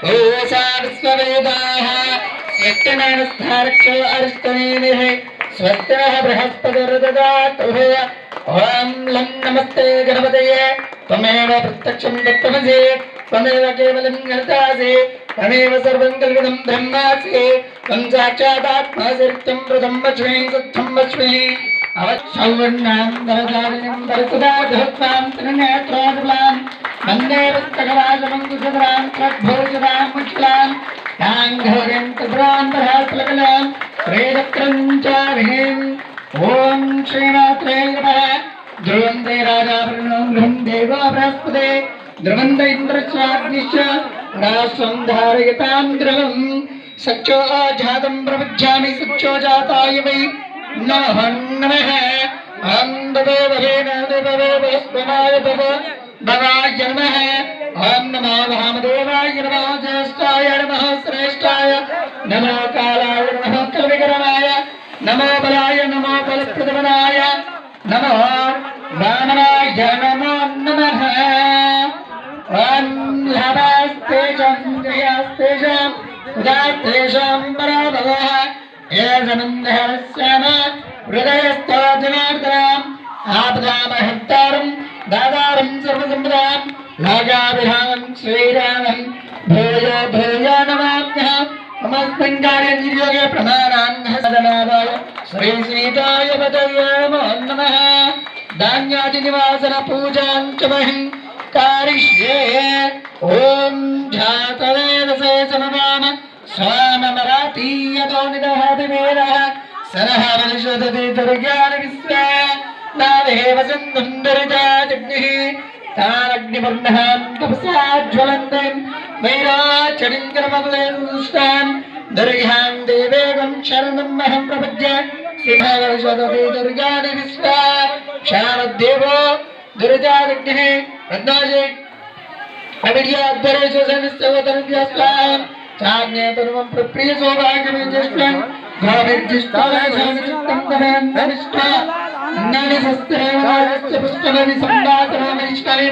ओसाविश्ववेदाः स्वस्तिनस्तर्क्ष्यो अरिष्टनेमिः स्वस्तिनः बृहस्पतिर्ददातु ॐ लं नमस्ते गणपतये त्वमेव प्रत्यक्षं तत्त्वमसि त्वमेव केवलं ज्ञातासि त्वमेव सर्वं कल्पितं ब्रह्मासि त्वं साक्षादात्मासि ऋतं वृतं वच्मि सत्यं वच्मि अवश्यवर्णां दवदारिणं परसुदाधत्वां त्रिनेत्रोदुलां वन्दे पुस्तकवासमं कुशधरां त्वद्भोजरां मुच्चलां तां घोरिं तद्रां बृहस्पतिकलां प्रेरक्रं चारिणीं ओम श्रीमात्रे नमः ध्रुवन्ते राजावरणं ध्रुवं देवा बृहस्पते ध्रुवन्त इन्द्रश्चाग्निश्च राष्ट्रं धारयतां ध्रुवं सच्चो जातं प्रपज्यामि सच्चो जाताय वै नमः नमः ॐ भवे भवेन देववे वस्वनाय भवाय नमः ॐ नमो वामदेवाय नमः ज्येष्ठाय नमः श्रेष्ठाय नमो कालाय नमः कलविकरणाय नमो बलाय नमो बलप्रदमनाय नमो वामनाय नमो नमः ॐ लाभास्तेषां जयास्तेषां उदास्तेषां पराभवः ये समन्दहस्याम हृदयस्थो जनार्दनाम् आपदामहर्तारं दातारं सर्वसम्पदां नागाभिरामं श्रीरामं भूयो भूयो नमाम्यः नमस्ते निर्योगे प्रमाणान्हसदनादाय श्री सीताय पतये नमो नमः धान्यादिनिवासन पूजां च महीं कारिष्ये ॐ जातवेदसे समवाम स्वाममरातीयतो निदहति वेदः सरः वनिषदति दुर्ज्ञानविश्वे नादेव सिन्धुन्दरिजाजग्निः तारग्निवर्णहां तपसा ज्वलन्तीं वैराचरिं कर्मफलेष्टां दुर्गां देवेगं शरणमहं प्रपद्ये सिद्धवशदति दुर्गानि विश्वा शारद्देवो दुर्जाग्निः रत्नाजि अविद्याद्वरेषु सनिस्तवतनुभ्यस्तां चाज्ञेतनुमं प्रप्रिय सौभाग्यमेजस्त्वं गाविर्जिष्टावशामिचित्तं तमेन्दनिष्ठा ननिशस्त्रेण पुष्टमवि सम्दातरामिष्टवे